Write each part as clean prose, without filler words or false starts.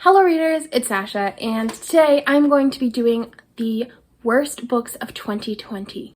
Hello readers, it's Sasha, and today I'm going to be doing the worst books of 2020.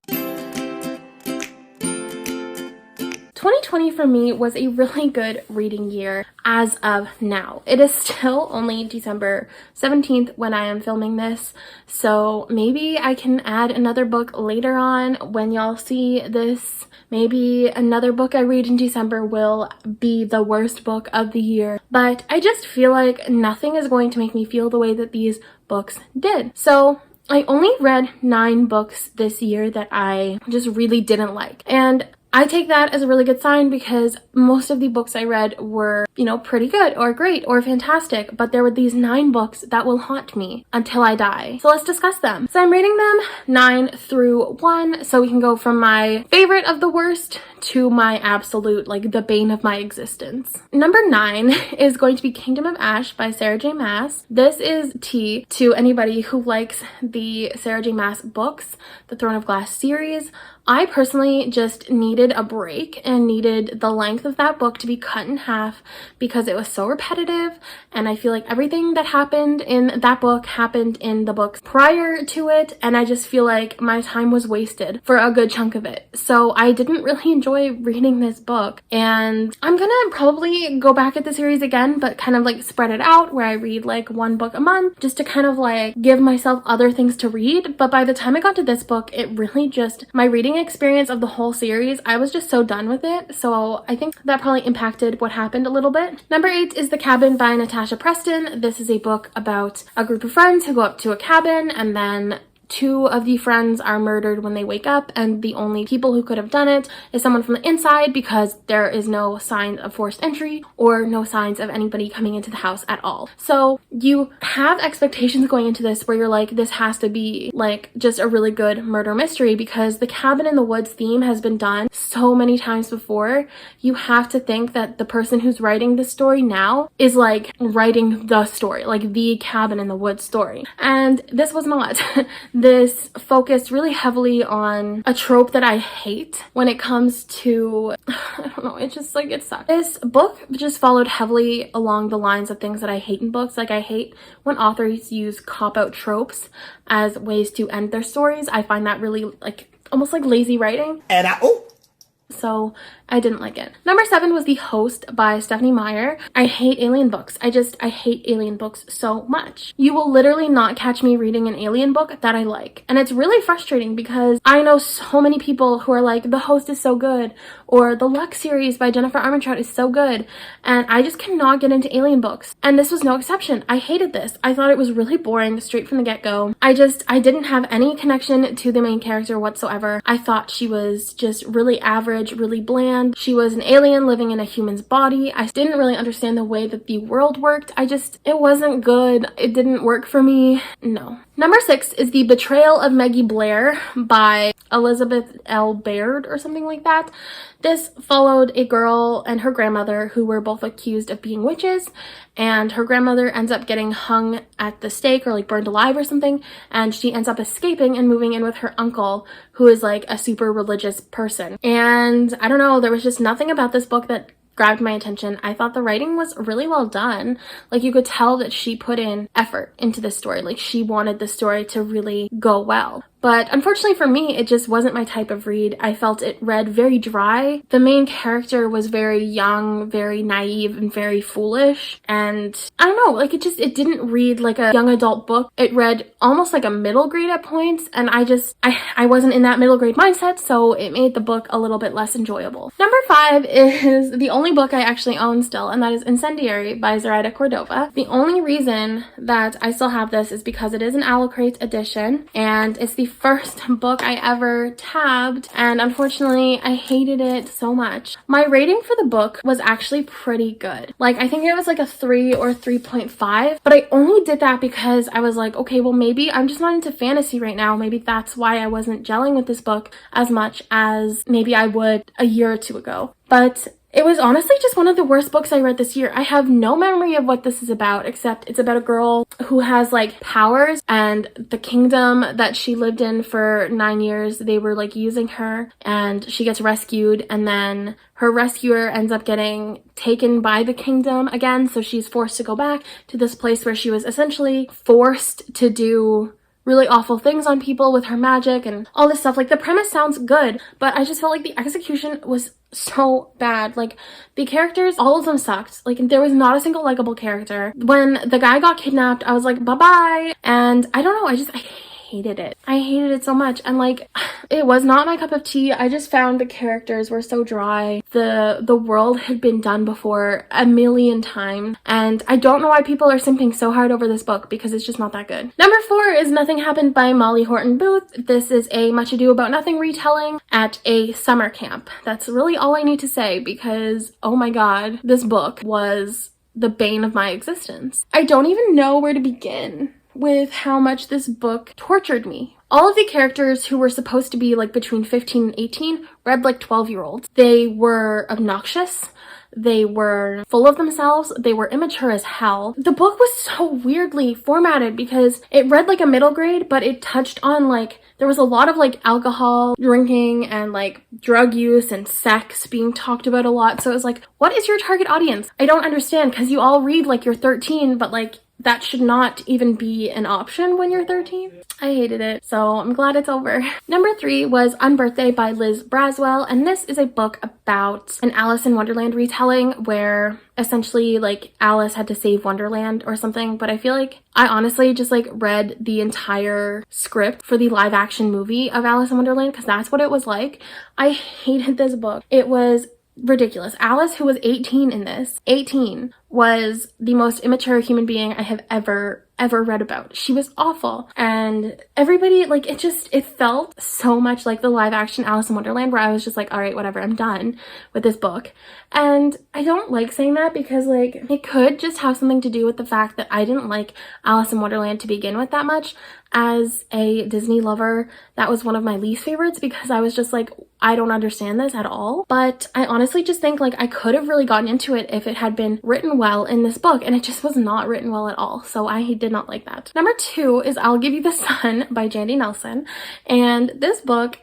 2020 for me was a really good reading year as of now. It is still only December 17th when I am filming this, so maybe I can add another book later on when y'all see this. Maybe another book I read in December will be the worst book of the year, but I just feel like nothing is going to make me feel the way that these books did. So I only read 9 books this year that I just really didn't like, and I take that as a really good sign because most of the books I read were, pretty good or great or fantastic, but there were these 9 books that will haunt me until I die. So let's discuss them. So I'm rating them 9 through 1, so we can go from my favorite of the worst to my absolute, the bane of my existence. Number 9 is going to be Kingdom of Ash by Sarah J. Maas. This is tea to anybody who likes the Sarah J. Maas books, the Throne of Glass series. I personally just needed a break and needed the length of that book to be cut in half because it was so repetitive, and I feel like everything that happened in that book happened in the books prior to it, and I just feel like my time was wasted for a good chunk of it. So I didn't really enjoy reading this book, and I'm gonna probably go back at the series again, but kind of spread it out where I read 1 book a month just to kind of give myself other things to read. But by the time I got to this book, it really just, my reading experience of the whole series, I was just so done with it. So I think that probably impacted what happened a little bit. Number 8 is The Cabin by Natasha Preston. This is a book about a group of friends who go up to a cabin, and then 2 of the friends are murdered when they wake up, and the only people who could have done it is someone from the inside because there is no sign of forced entry or no signs of anybody coming into the house at all. So you have expectations going into this where you're like, this has to be just a really good murder mystery because the cabin in the woods theme has been done so many times before. You have to think that the person who's writing this story now is writing the story, the cabin in the woods story. And this was not. This focused really heavily on a trope that I hate when it comes to, I don't know, it just it sucks. This book just followed heavily along the lines of things that I hate in books. I hate when authors use cop-out tropes as ways to end their stories. I find that really almost lazy writing. And so I didn't like it. Number 7 was The Host by Stephanie Meyer. I hate alien books. I hate alien books so much. You will literally not catch me reading an alien book that I like. And it's really frustrating because I know so many people who are like, The Host is so good, or the Luck series by Jennifer Armentrout is so good, and I just cannot get into alien books. And this was no exception. I hated this. I thought it was really boring straight from the get-go. I didn't have any connection to the main character whatsoever. I thought she was just really average, really bland. She was an alien living in a human's body. I didn't really understand the way that the world worked. It wasn't good. It didn't work for me. No. Number 6 is The Betrayal of Maggie Blair by Elizabeth L. Baird or something like that. This followed a girl and her grandmother who were both accused of being witches, and her grandmother ends up getting hung at the stake or burned alive or something, and she ends up escaping and moving in with her uncle, who is a super religious person. And I don't know, there was just nothing about this book that grabbed my attention. I thought the writing was really well done. You could tell that she put in effort into this story. She wanted the story to really go well. But unfortunately for me, it just wasn't my type of read. I felt it read very dry. The main character was very young, very naive, and very foolish. And I don't know, it didn't read like a young adult book. It read almost like a middle grade at points, and I wasn't in that middle grade mindset, so it made the book a little bit less enjoyable. Number 5 is the only book I actually own still, and that is Incendiary by Zoraida Cordova. The only reason that I still have this is because it is an Allocrate edition, and it's the first book I ever tabbed, and unfortunately I hated it so much. My rating for the book was actually pretty good. I think it was a 3 or 3.5, but I only did that because I was like, okay, well maybe I'm just not into fantasy right now. Maybe that's why I wasn't gelling with this book as much as maybe I would a year or 2 ago. But It was honestly just one of the worst books I read this year. I have no memory of what this is about, except it's about a girl who has like powers, and the kingdom that she lived in for 9 years, they were like using her, and she gets rescued, and then her rescuer ends up getting taken by the kingdom again, so she's forced to go back to this place where she was essentially forced to do really awful things on people with her magic and all this stuff. Like, the premise sounds good, but I just felt like the execution was so bad. Like, the characters, all of them sucked. Like, there was not a single likable character. When the guy got kidnapped, I was like, bye-bye. And I don't know, I hated it. I hated it so much. And like, it was not my cup of tea. I just found the characters were so dry. The world had been done before a million times. And I don't know why people are simping so hard over this book, because it's just not that good. Number 4 is Nothing Happened by Molly Horton Booth. This is a Much Ado About Nothing retelling at a summer camp. That's really all I need to say, because oh my god, this book was the bane of my existence. I don't even know where to begin with how much this book tortured me. All of the characters who were supposed to be like between 15 and 18 read like 12-year-olds. They were obnoxious. They were full of themselves. They were immature as hell. The book was so weirdly formatted because it read like a middle grade, but it touched on like, there was a lot of like alcohol drinking and like drug use and sex being talked about a lot. So it was like, what is your target audience? I don't understand, because you all read like you're 13, but like that should not even be an option when you're 13. I hated it, so I'm glad it's over. Number 3 was Unbirthday by Liz Braswell, and this is a book about an Alice in Wonderland retelling where essentially like Alice had to save Wonderland or something, but I feel like I honestly just like read the entire script for the live action movie of Alice in Wonderland, because that's what it was like. I hated this book. It was ridiculous. Alice, who was 18 in this, 18, was the most immature human being I have ever read about. She was awful. And everybody, like, it felt so much like the live action Alice in Wonderland, where I was just like, all right, whatever, I'm done with this book. And I don't like saying that, because like, it could just have something to do with the fact that I didn't like Alice in Wonderland to begin with that much. As a Disney lover, that was one of my least favorites, because I was just like, I don't understand this at all. But I honestly just think like I could have really gotten into it if it had been written well in this book, and it just was not written well at all. So I did not like that. Number 2 is I'll Give You the Sun by Jandy Nelson. And this book,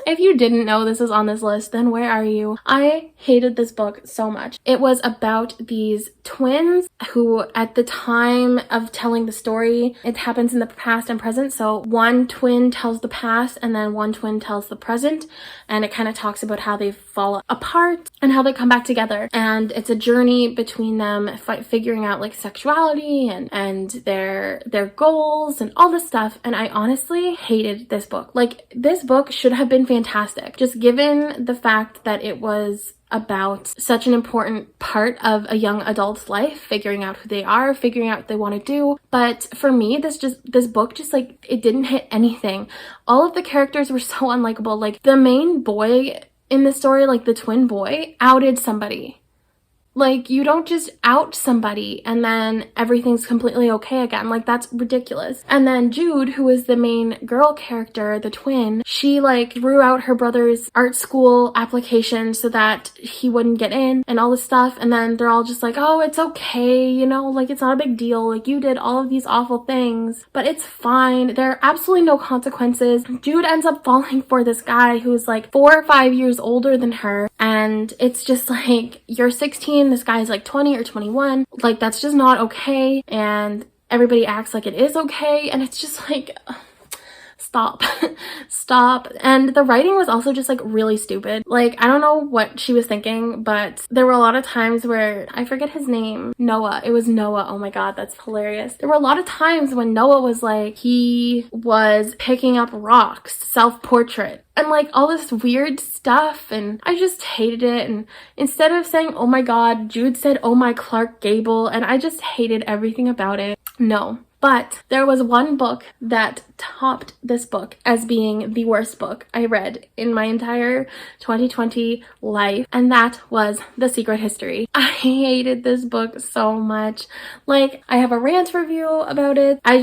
if you didn't know this is on this list, then where are you? I hated this book so much. It was about these twins who, at the time of telling the story, it happens in the past and present. So one twin tells the past and then one twin tells the present, and it kind of talks about how they fall apart and how they come back together. And it's a journey between them figuring out like sexuality and their goals and all this stuff. And I honestly hated this book. Like, this book should have been fantastic, just given the fact that it was about such an important part of a young adult's life, figuring out who they are, figuring out what they want to do. But for me, this book just like, it didn't hit anything. All of the characters were so unlikable. Like, the main boy in the story, like the twin boy, outed somebody. Like, you don't just out somebody and then everything's completely okay again. Like, that's ridiculous. And then Jude, who is the main girl character, the twin, she like threw out her brother's art school application so that he wouldn't get in and all this stuff. And then they're all just like, oh, it's okay, you know, like, it's not a big deal. Like, you did all of these awful things, but it's fine. There are absolutely no consequences. Jude ends up falling for this guy who's like 4 or 5 years older than her. And it's just like, you're 16, this guy is like 20 or 21. Like, that's just not okay. And everybody acts like it is okay. And it's just like, stop. Stop. And the writing was also just like really stupid. Like, I don't know what she was thinking, but there were a lot of times where, I forget his name, Noah. It was Noah. Oh my god, that's hilarious. There were a lot of times when Noah was like, he was picking up rocks, self-portrait, and like all this weird stuff, and I just hated it. And instead of saying, oh my god, Jude said, oh my Clark Gable, and I just hated everything about it. No. But there was one book that topped this book as being the worst book I read in my entire 2020 life, and that was The Secret History. I hated this book so much. Like, I have a rant review about it. I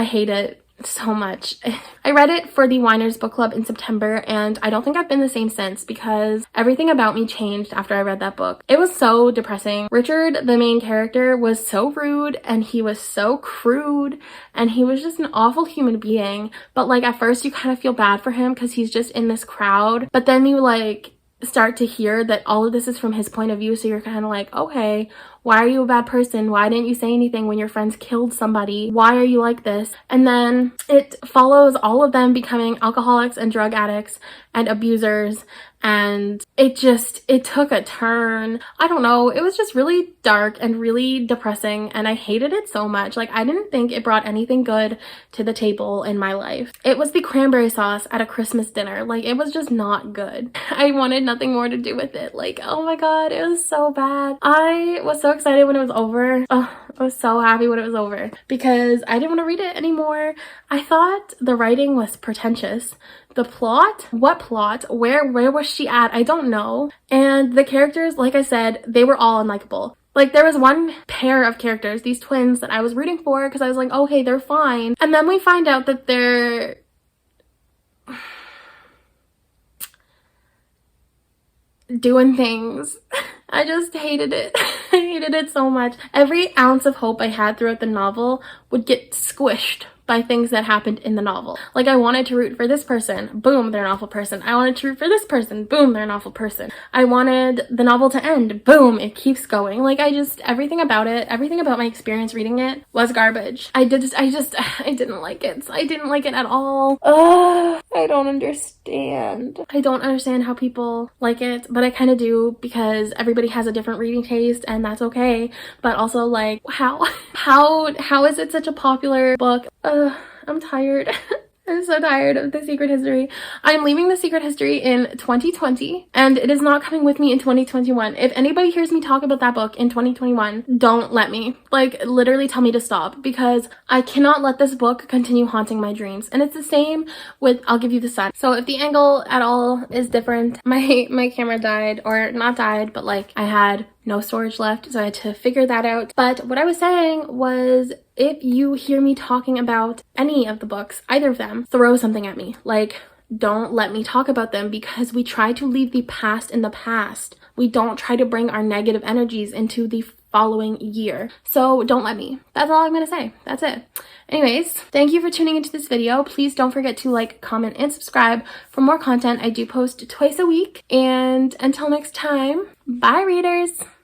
hate it so much. I read it for the Winers Book Club in September, and I don't think I've been the same since because everything about me changed after I read that book. It was so depressing. Richard, the main character, was so rude and he was so crude and he was just an awful human being. But like at first you kind of feel bad for him because he's just in this crowd, but then you like start to hear that all of this is from his point of view, so you're kind of like, okay, why are you a bad person? Why didn't you say anything when your friends killed somebody? Why are you like this? And then it follows all of them becoming alcoholics and drug addicts and abusers, and it took a turn. I don't know, it was just really dark and really depressing, and I hated it so much. Like, I didn't think it brought anything good to the table in my life. It was the cranberry sauce at a Christmas dinner. Like, it was just not good. I wanted nothing more to do with it. Like, oh my god, it was so bad. I was so excited when it was over. Oh, I was so happy when it was over because I didn't want to read it anymore. I thought the writing was pretentious. The plot? What plot? Where was she at? I don't know. And the characters, like I said, they were all unlikable. Like, there was one pair of characters, these twins, that I was rooting for because I was like, oh, hey, they're fine. And then we find out that they're doing things. I just hated it. I hated it so much. Every ounce of hope I had throughout the novel would get squished by things that happened in the novel. Like, I wanted to root for this person, boom, they're an awful person. I wanted to root for this person, boom, they're an awful person. I wanted the novel to end, boom, it keeps going. Like, everything about it, everything about my experience reading it was garbage. I didn't like it. I didn't like it at all. I don't understand. I don't understand how people like it, but I kind of do because everybody has a different reading taste, and that's okay. But also, like, how is it such a popular book? I'm tired. I'm so tired of The Secret History. I'm leaving The Secret History in 2020, and it is not coming with me in 2021. If anybody hears me talk about that book in 2021, don't let me. Like, literally tell me to stop, because I cannot let this book continue haunting my dreams. And it's the same with I'll Give You the Sun. So if the angle at all is different, my camera died, or not died, but like I had no storage left, so I had to figure that out. But what I was saying was, if you hear me talking about any of the books, either of them, throw something at me. Like, don't let me talk about them, because we try to leave the past in the past. We don't try to bring our negative energies into the following year. So don't let me. That's all I'm gonna say. That's it. Anyways, thank you for tuning into this video. Please don't forget to like, comment, and subscribe for more content. I do post twice a week. And until next time, bye readers!